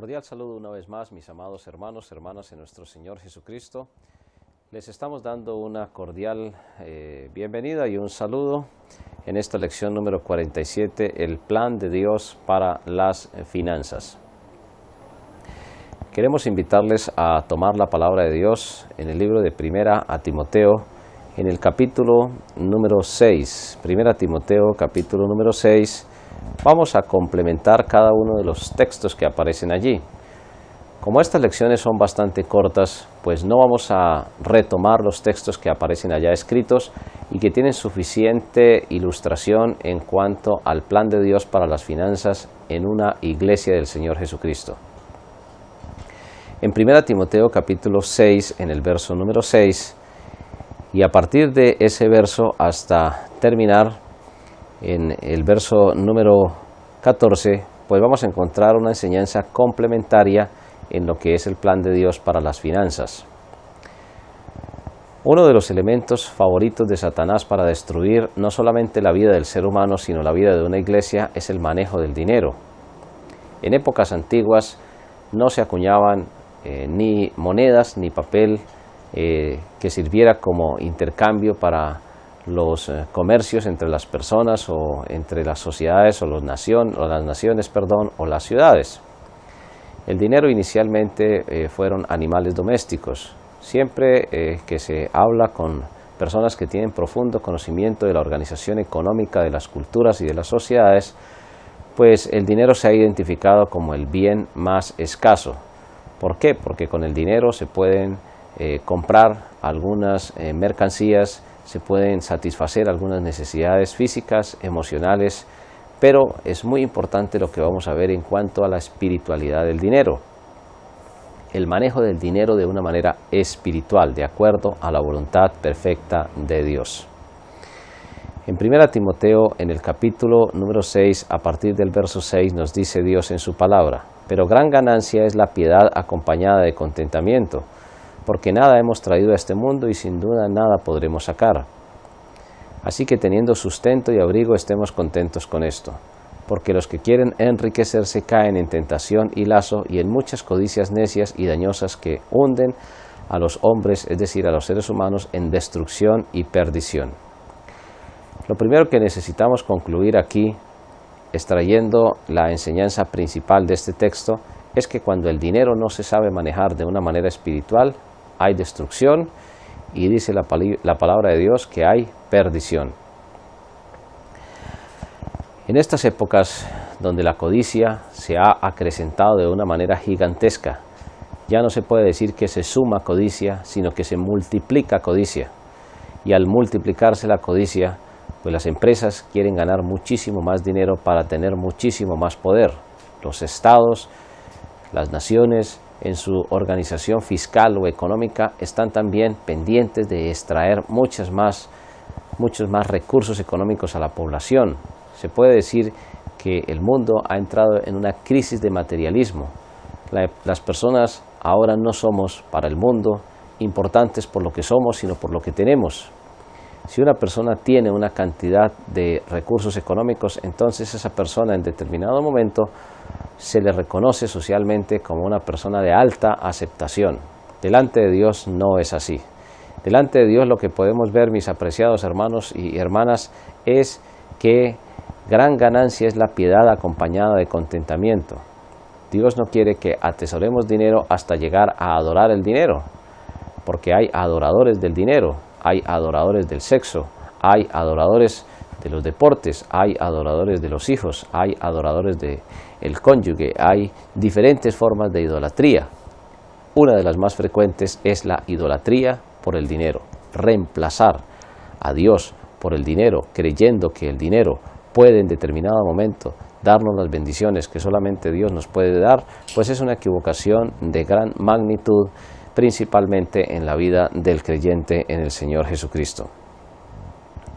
Cordial saludo una vez más, mis amados hermanos, hermanas en nuestro Señor Jesucristo. Les estamos dando una cordial bienvenida y un saludo en esta lección número 47, el plan de Dios para las finanzas. Queremos invitarles a tomar la palabra de Dios en el libro de Primera a Timoteo, en el capítulo número 6. Primera Timoteo, capítulo número 6. Vamos a complementar cada uno de los textos que aparecen allí. Como estas lecciones son bastante cortas, pues no vamos a retomar los textos que aparecen allá escritos y que tienen suficiente ilustración en cuanto al plan de Dios para las finanzas en una iglesia del Señor Jesucristo. En 1 Timoteo capítulo 6, en el verso número 6, y a partir de ese verso hasta terminar en el verso número 14, pues vamos a encontrar una enseñanza complementaria en lo que es el plan de Dios para las finanzas. Uno de los elementos favoritos de Satanás para destruir no solamente la vida del ser humano, sino la vida de una iglesia, es el manejo del dinero. En épocas antiguas no se acuñaban ni monedas ni papel que sirviera como intercambio para los comercios entre las personas o entre las sociedades o las naciones, o las ciudades. El dinero inicialmente fueron animales domésticos. Siempre que se habla con personas que tienen profundo conocimiento de la organización económica de las culturas y de las sociedades, pues el dinero se ha identificado como el bien más escaso. ¿Por qué? Porque con el dinero se pueden comprar algunas mercancías, se pueden satisfacer algunas necesidades físicas, emocionales, pero es muy importante lo que vamos a ver en cuanto a la espiritualidad del dinero. El manejo del dinero de una manera espiritual, de acuerdo a la voluntad perfecta de Dios. En 1 Timoteo, en el capítulo número 6, a partir del verso 6, nos dice Dios en su palabra: pero gran ganancia es la piedad acompañada de contentamiento, porque nada hemos traído a este mundo y sin duda nada podremos sacar. Así que teniendo sustento y abrigo estemos contentos con esto, porque los que quieren enriquecerse caen en tentación y lazo y en muchas codicias necias y dañosas que hunden a los hombres, es decir, a los seres humanos, en destrucción y perdición. Lo primero que necesitamos concluir aquí, extrayendo la enseñanza principal de este texto, es que cuando el dinero no se sabe manejar de una manera espiritual, hay destrucción y dice la palabra de Dios que hay perdición. En estas épocas donde la codicia se ha acrecentado de una manera gigantesca, ya no se puede decir que se suma codicia, sino que se multiplica codicia. Y al multiplicarse la codicia, pues las empresas quieren ganar muchísimo más dinero para tener muchísimo más poder. Los estados, las naciones, en su organización fiscal o económica, están también pendientes de extraer muchos más recursos económicos a la población. Se puede decir que el mundo ha entrado en una crisis de materialismo. Las personas ahora no somos para el mundo importantes por lo que somos, sino por lo que tenemos. Si una persona tiene una cantidad de recursos económicos, entonces esa persona en determinado momento se le reconoce socialmente como una persona de alta aceptación. Delante de Dios no es así. Delante de Dios lo que podemos ver, mis apreciados hermanos y hermanas, es que gran ganancia es la piedad acompañada de contentamiento. Dios no quiere que atesoremos dinero hasta llegar a adorar el dinero, porque hay adoradores del dinero, hay adoradores del sexo, hay adoradores de los deportes, hay adoradores de los hijos, hay adoradores del cónyuge, hay diferentes formas de idolatría. Una de las más frecuentes es la idolatría por el dinero, reemplazar a Dios por el dinero, creyendo que el dinero puede en determinado momento darnos las bendiciones que solamente Dios nos puede dar, pues es una equivocación de gran magnitud, principalmente en la vida del creyente en el Señor Jesucristo.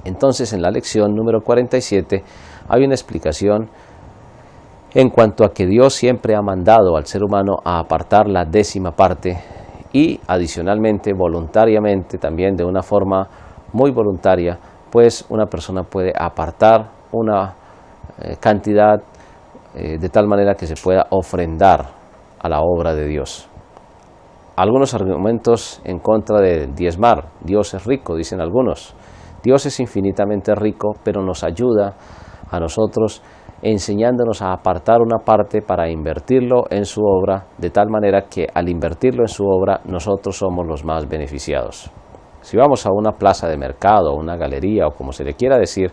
Entonces, en la lección número 47 hay una explicación en cuanto a que Dios siempre ha mandado al ser humano a apartar la 10ª parte y adicionalmente, voluntariamente, también de una forma muy voluntaria, pues una persona puede apartar una cantidad de tal manera que se pueda ofrendar a la obra de Dios. Algunos argumentos en contra de diezmar. Dios es rico, dicen algunos. Dios es infinitamente rico, pero nos ayuda a nosotros enseñándonos a apartar una parte para invertirlo en su obra, de tal manera que al invertirlo en su obra nosotros somos los más beneficiados. Si vamos a una plaza de mercado, o una galería o como se le quiera decir,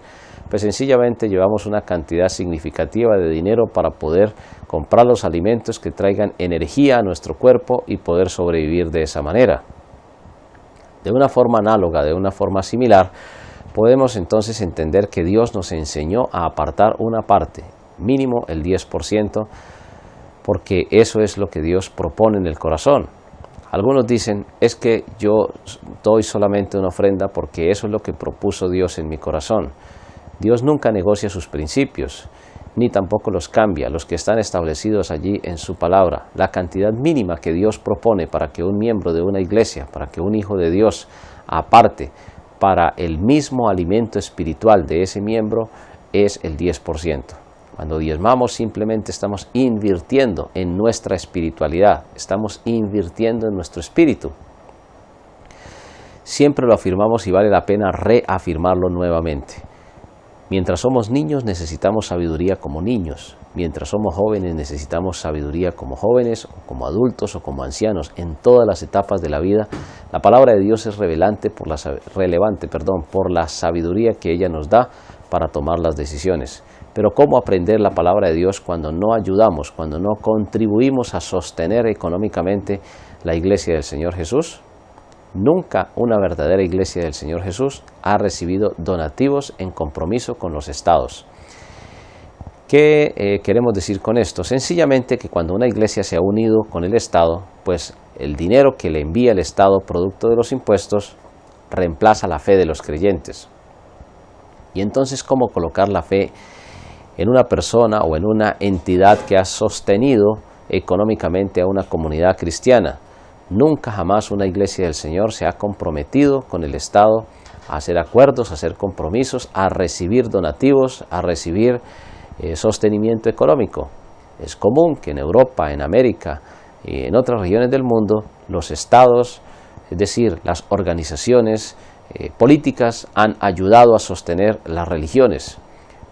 pues sencillamente llevamos una cantidad significativa de dinero para poder comprar los alimentos que traigan energía a nuestro cuerpo y poder sobrevivir de esa manera. De una forma análoga, de una forma similar, podemos entonces entender que Dios nos enseñó a apartar una parte, mínimo el 10%, porque eso es lo que Dios propone en el corazón. Algunos dicen, es que yo doy solamente una ofrenda porque eso es lo que propuso Dios en mi corazón. Dios nunca negocia sus principios, ni tampoco los cambia, los que están establecidos allí en su palabra. La cantidad mínima que Dios propone para que un miembro de una iglesia, para que un hijo de Dios aparte para el mismo alimento espiritual de ese miembro es el 10%. Cuando diezmamos simplemente estamos invirtiendo en nuestra espiritualidad, estamos invirtiendo en nuestro espíritu. Siempre lo afirmamos y vale la pena reafirmarlo nuevamente. Mientras somos niños necesitamos sabiduría como niños, mientras somos jóvenes necesitamos sabiduría como jóvenes, o como adultos o como ancianos. En todas las etapas de la vida, la palabra de Dios es relevante por la sabiduría que ella nos da para tomar las decisiones. Pero ¿cómo aprender la palabra de Dios cuando no ayudamos, cuando no contribuimos a sostener económicamente la iglesia del Señor Jesús? Nunca una verdadera iglesia del Señor Jesús ha recibido donativos en compromiso con los estados. ¿Qué queremos decir con esto? Sencillamente que cuando una iglesia se ha unido con el Estado, pues el dinero que le envía el Estado producto de los impuestos reemplaza la fe de los creyentes. Y entonces, ¿cómo colocar la fe en una persona o en una entidad que ha sostenido económicamente a una comunidad cristiana? Nunca jamás una iglesia del Señor se ha comprometido con el Estado a hacer acuerdos, a hacer compromisos, a recibir donativos, a recibir sostenimiento económico. Es común que en Europa, en América y en otras regiones del mundo los estados, es decir, las organizaciones políticas han ayudado a sostener las religiones,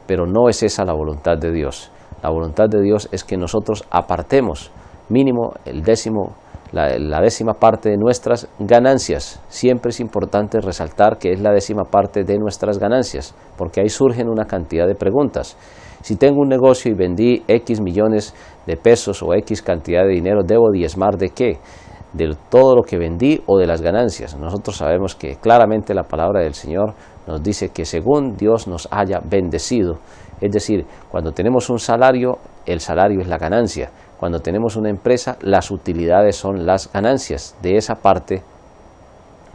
pero no es esa la voluntad de Dios. La voluntad de Dios es que nosotros apartemos mínimo la décima parte de nuestras ganancias. Siempre es importante resaltar que es la décima parte de nuestras ganancias, porque ahí surgen una cantidad de preguntas. Si tengo un negocio y vendí X millones de pesos o X cantidad de dinero, ¿debo diezmar de qué? ¿De todo lo que vendí o de las ganancias? Nosotros sabemos que claramente la palabra del Señor nos dice que según Dios nos haya bendecido, es decir, cuando tenemos un salario, el salario es la ganancia. Cuando tenemos una empresa, las utilidades son las ganancias. De esa parte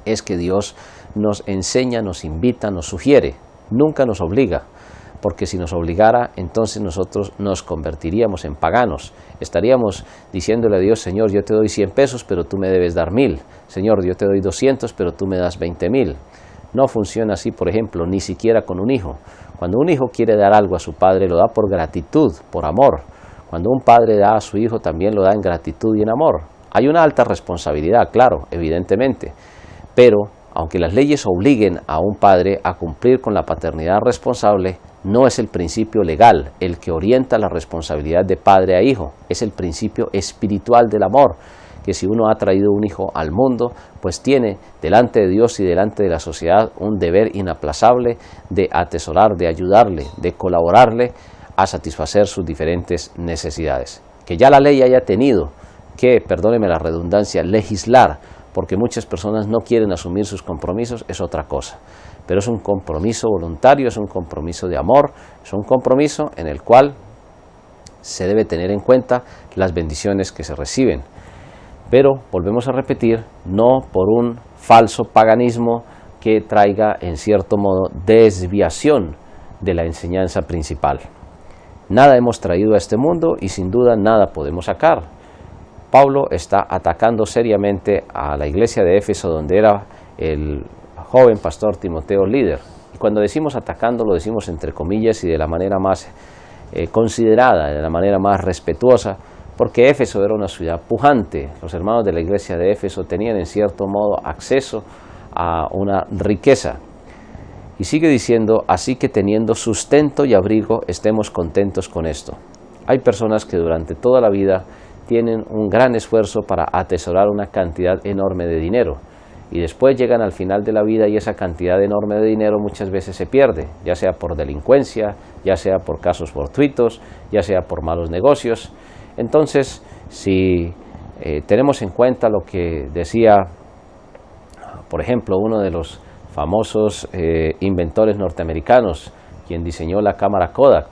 es que Dios nos enseña, nos invita, nos sugiere, nunca nos obliga, porque si nos obligara, entonces nosotros nos convertiríamos en paganos. Estaríamos diciéndole a Dios, Señor, yo te doy 100 pesos, pero tú me debes dar 1000. Señor, yo te doy 200, pero tú me das 20,000. No funciona así, por ejemplo, ni siquiera con un hijo. Cuando un hijo quiere dar algo a su padre, lo da por gratitud, por amor. Cuando un padre da a su hijo, también lo da en gratitud y en amor. Hay una alta responsabilidad, claro, evidentemente, pero aunque las leyes obliguen a un padre a cumplir con la paternidad responsable, no es el principio legal el que orienta la responsabilidad de padre a hijo, es el principio espiritual del amor, que si uno ha traído un hijo al mundo, pues tiene delante de Dios y delante de la sociedad un deber inaplazable de atesorar, de ayudarle, de colaborarle a satisfacer sus diferentes necesidades. Que ya la ley haya tenido que, perdóneme la redundancia, legislar, porque muchas personas no quieren asumir sus compromisos, es otra cosa. Pero es un compromiso voluntario, es un compromiso de amor, es un compromiso en el cual se debe tener en cuenta las bendiciones que se reciben. Pero, volvemos a repetir, no por un falso paganismo que traiga, en cierto modo, desviación de la enseñanza principal. Nada hemos traído a este mundo y sin duda nada podemos sacar. Pablo está atacando seriamente a la iglesia de Éfeso, donde era el joven pastor Timoteo líder. Y cuando decimos atacando, lo decimos entre comillas y de la manera más considerada, de la manera más respetuosa, porque Éfeso era una ciudad pujante. Los hermanos de la iglesia de Éfeso tenían en cierto modo acceso a una riqueza. Y sigue diciendo, así que teniendo sustento y abrigo, estemos contentos con esto. Hay personas que durante toda la vida tienen un gran esfuerzo para atesorar una cantidad enorme de dinero, y después llegan al final de la vida y esa cantidad enorme de dinero muchas veces se pierde, ya sea por delincuencia, ya sea por casos fortuitos, ya sea por malos negocios. Entonces, si tenemos en cuenta lo que decía, por ejemplo, uno de los famosos inventores norteamericanos, quien diseñó la cámara Kodak,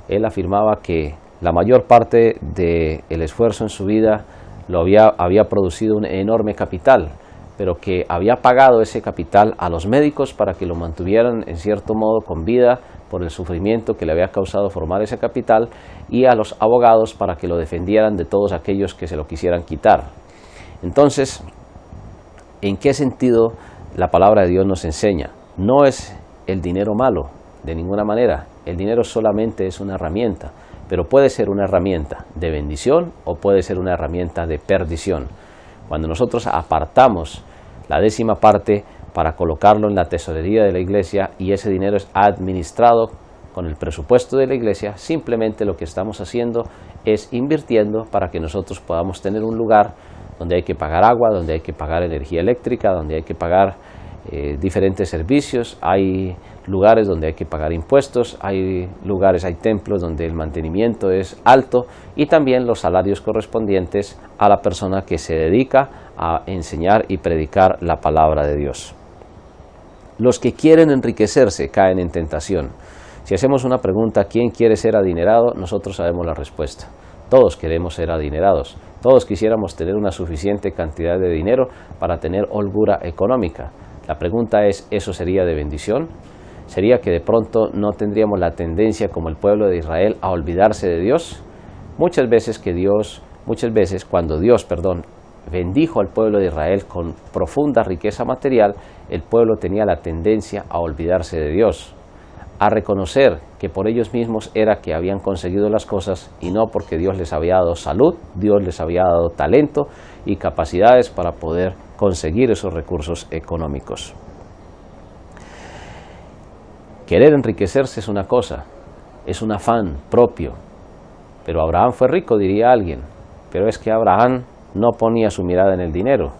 él afirmaba que la mayor parte del esfuerzo en su vida lo había producido un enorme capital, pero que había pagado ese capital a los médicos para que lo mantuvieran en cierto modo con vida por el sufrimiento que le había causado formar ese capital, y a los abogados para que lo defendieran de todos aquellos que se lo quisieran quitar. Entonces, ¿en qué sentido la palabra de Dios nos enseña? No es el dinero malo, de ninguna manera. El dinero solamente es una herramienta, pero puede ser una herramienta de bendición o puede ser una herramienta de perdición. Cuando nosotros apartamos la 10ª parte para colocarlo en la tesorería de la iglesia y ese dinero es administrado con el presupuesto de la iglesia, simplemente lo que estamos haciendo es invirtiendo para que nosotros podamos tener un lugar donde hay que pagar agua, donde hay que pagar energía eléctrica, donde hay que pagar diferentes servicios, hay lugares donde hay que pagar impuestos, hay templos donde el mantenimiento es alto, y también los salarios correspondientes a la persona que se dedica a enseñar y predicar la palabra de Dios. Los que quieren enriquecerse caen en tentación. Si hacemos una pregunta, ¿quién quiere ser adinerado?, nosotros sabemos la respuesta. Todos queremos ser adinerados, todos quisiéramos tener una suficiente cantidad de dinero para tener holgura económica. La pregunta es, ¿eso sería de bendición? ¿Sería que de pronto no tendríamos la tendencia como el pueblo de Israel a olvidarse de Dios? Muchas veces cuando Dios bendijo al pueblo de Israel con profunda riqueza material, el pueblo tenía la tendencia a olvidarse de Dios, a reconocer que por ellos mismos era que habían conseguido las cosas y no porque Dios les había dado salud, Dios les había dado talento y capacidades para poder conseguir esos recursos económicos. Querer enriquecerse es una cosa, es un afán propio, pero Abraham fue rico, diría alguien, pero es que Abraham no ponía su mirada en el dinero.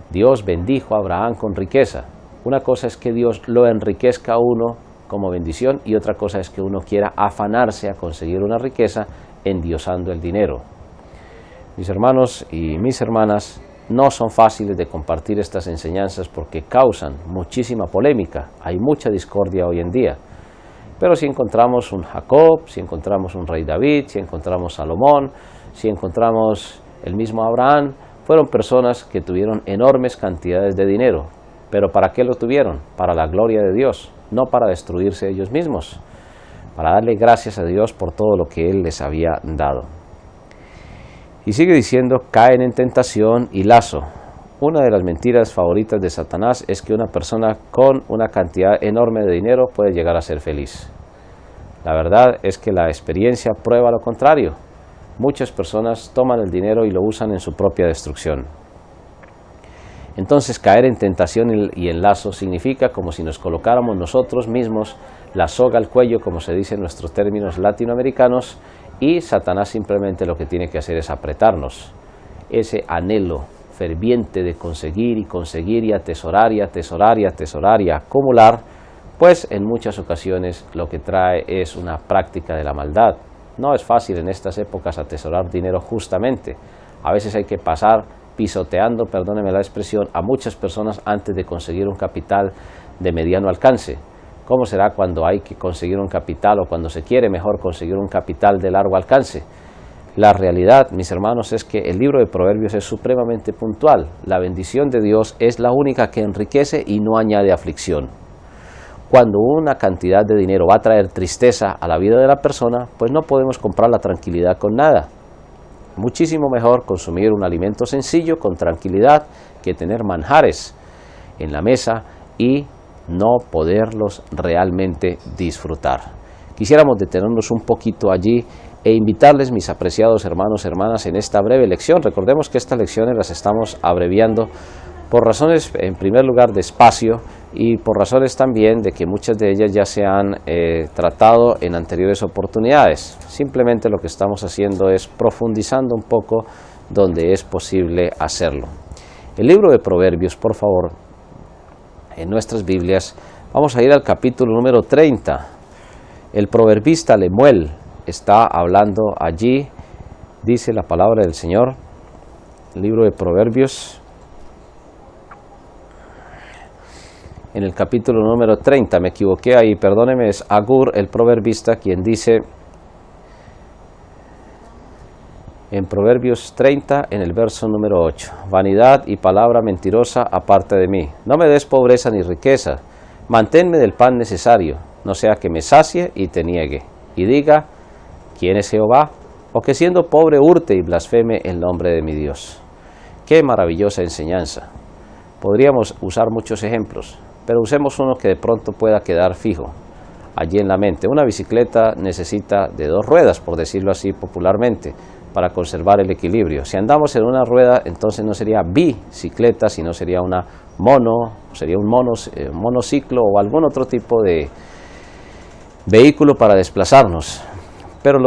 Dios bendijo a Abraham con riqueza. Una cosa es que Dios lo enriquezca a uno como bendición y otra cosa es que uno quiera afanarse a conseguir una riqueza endiosando el dinero. Mis hermanos y mis hermanas, no son fáciles de compartir estas enseñanzas porque causan muchísima polémica, hay mucha discordia hoy en día. Pero si encontramos un Jacob, si encontramos un rey David, si encontramos Salomón, si encontramos el mismo Abraham, fueron personas que tuvieron enormes cantidades de dinero. ¿Pero para qué lo tuvieron? Para la gloria de Dios, no para destruirse ellos mismos, para darle gracias a Dios por todo lo que Él les había dado. Y sigue diciendo, caen en tentación y lazo. Una de las mentiras favoritas de Satanás es que una persona con una cantidad enorme de dinero puede llegar a ser feliz. La verdad es que la experiencia prueba lo contrario. Muchas personas toman el dinero y lo usan en su propia destrucción. Entonces, caer en tentación y en lazo significa como si nos colocáramos nosotros mismos la soga al cuello, como se dice en nuestros términos latinoamericanos, y Satanás simplemente lo que tiene que hacer es apretarnos. Ese anhelo ferviente de conseguir y conseguir y atesorar y atesorar y atesorar y acumular, pues en muchas ocasiones lo que trae es una práctica de la maldad. No es fácil en estas épocas atesorar dinero justamente. A veces hay que pasar pisoteando, perdóneme la expresión, a muchas personas antes de conseguir un capital de mediano alcance. ¿Cómo será cuando hay que conseguir un capital o cuando se quiere mejor conseguir un capital de largo alcance? La realidad, mis hermanos, es que el libro de Proverbios es supremamente puntual. La bendición de Dios es la única que enriquece y no añade aflicción. Cuando una cantidad de dinero va a traer tristeza a la vida de la persona, pues no podemos comprar la tranquilidad con nada. Muchísimo mejor consumir un alimento sencillo con tranquilidad que tener manjares en la mesa y no poderlos realmente disfrutar. Quisiéramos detenernos un poquito allí e invitarles, mis apreciados hermanos, hermanas, en esta breve lección. Recordemos que estas lecciones las estamos abreviando por razones, en primer lugar, de espacio y por razones también de que muchas de ellas ya se han tratado en anteriores oportunidades. Simplemente lo que estamos haciendo es profundizando un poco donde es posible hacerlo. El libro de Proverbios, por favor, en nuestras Biblias, vamos a ir al capítulo número 30. El proverbista Lemuel está hablando allí, dice la palabra del Señor, el libro de Proverbios, en el capítulo número 30, me equivoqué ahí, perdóneme, es Agur, el proverbista, quien dice, en Proverbios 30, en el verso número 8, vanidad y palabra mentirosa aparte de mí, no me des pobreza ni riqueza, manténme del pan necesario, no sea que me sacie y te niegue, y diga, ¿quién es Jehová? O que siendo pobre hurte y blasfeme el nombre de mi Dios. ¡Qué maravillosa enseñanza! Podríamos usar muchos ejemplos, pero usemos uno que de pronto pueda quedar fijo allí en la mente. Una bicicleta necesita de 2 ruedas, por decirlo así popularmente, para conservar el equilibrio. Si andamos en una rueda, entonces no sería bicicleta, sino sería una un monociclo o algún otro tipo de vehículo para desplazarnos. Pero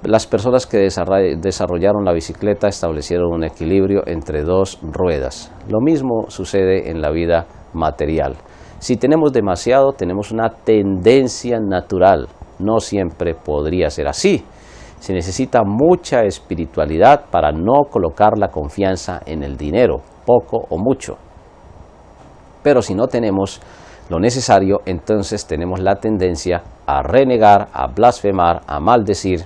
las personas que desarrollaron la bicicleta establecieron un equilibrio entre 2 ruedas. Lo mismo sucede en la vida material. Si tenemos demasiado, tenemos una tendencia natural. No siempre podría ser así. Se necesita mucha espiritualidad para no colocar la confianza en el dinero, poco o mucho. Pero si no tenemos lo necesario, entonces tenemos la tendencia a renegar, a blasfemar, a maldecir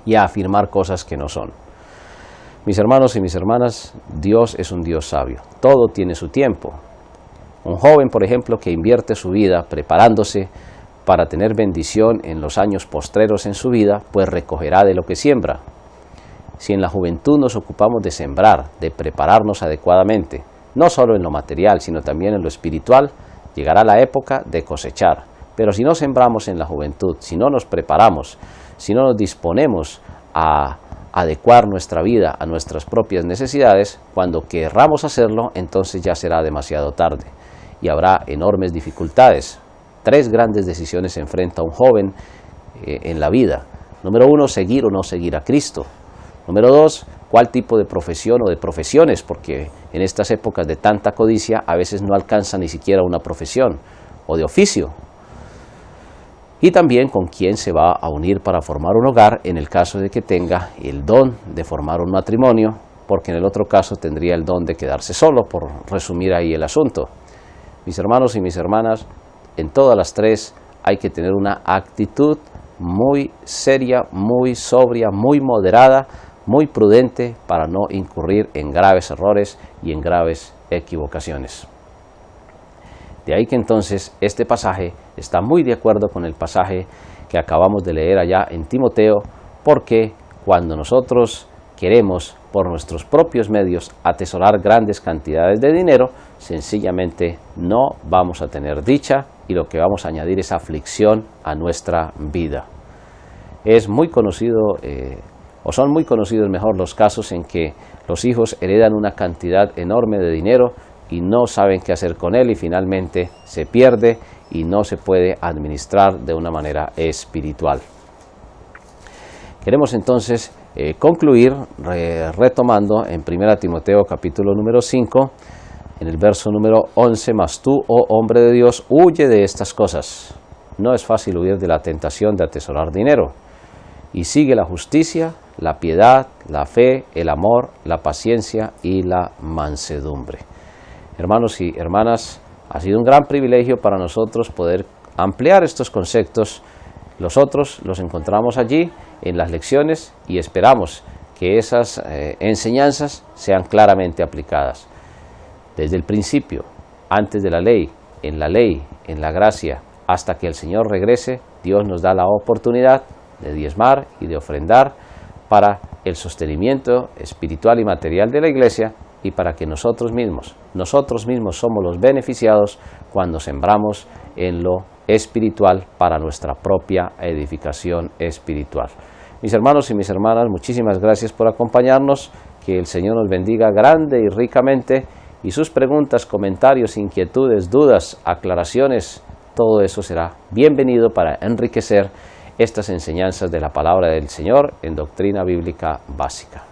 y a afirmar cosas que no son. Mis hermanos y mis hermanas, Dios es un Dios sabio. Todo tiene su tiempo. Un joven, por ejemplo, que invierte su vida preparándose para tener bendición en los años postreros en su vida, pues recogerá de lo que siembra. Si en la juventud nos ocupamos de sembrar, de prepararnos adecuadamente, no solo en lo material, sino también en lo espiritual, llegará la época de cosechar. Pero si no sembramos en la juventud, si no nos preparamos, si no nos disponemos a adecuar nuestra vida a nuestras propias necesidades, cuando querramos hacerlo, entonces ya será demasiado tarde y habrá enormes dificultades. 3 grandes decisiones se enfrenta un joven en la vida. Número 1, seguir o no seguir a Cristo. Número 2, cuál tipo de profesión o de profesiones, porque en estas épocas de tanta codicia a veces no alcanza ni siquiera una profesión o de oficio. Y también con quién se va a unir para formar un hogar en el caso de que tenga el don de formar un matrimonio, porque en el otro caso tendría el don de quedarse solo, por resumir ahí el asunto. Mis hermanos y mis hermanas, en todas las 3 hay que tener una actitud muy seria, muy sobria, muy moderada, muy prudente para no incurrir en graves errores y en graves equivocaciones. De ahí que entonces este pasaje está muy de acuerdo con el pasaje que acabamos de leer allá en Timoteo, porque cuando nosotros queremos por nuestros propios medios atesorar grandes cantidades de dinero, sencillamente no vamos a tener dicha y lo que vamos a añadir es aflicción a nuestra vida. Es muy conocido, o son muy conocidos mejor los casos en que los hijos heredan una cantidad enorme de dinero y no saben qué hacer con él y finalmente se pierde y no se puede administrar de una manera espiritual. Queremos entonces concluir retomando en 1 Timoteo capítulo número 5, en el verso número 11, mas tú, oh hombre de Dios, huye de estas cosas. No es fácil huir de la tentación de atesorar dinero. Y sigue la justicia, la piedad, la fe, el amor, la paciencia y la mansedumbre. Hermanos y hermanas, ha sido un gran privilegio para nosotros poder ampliar estos conceptos. Los otros los encontramos allí en las lecciones y esperamos que esas enseñanzas sean claramente aplicadas. Desde el principio, antes de la ley, en la gracia, hasta que el Señor regrese, Dios nos da la oportunidad de diezmar y de ofrendar para el sostenimiento espiritual y material de la iglesia y para que nosotros mismos somos los beneficiados cuando sembramos en lo espiritual para nuestra propia edificación espiritual. Mis hermanos y mis hermanas, muchísimas gracias por acompañarnos. Que el Señor nos bendiga grande y ricamente, y sus preguntas, comentarios, inquietudes, dudas, aclaraciones, todo eso será bienvenido para enriquecer estas enseñanzas de la palabra del Señor en doctrina bíblica básica.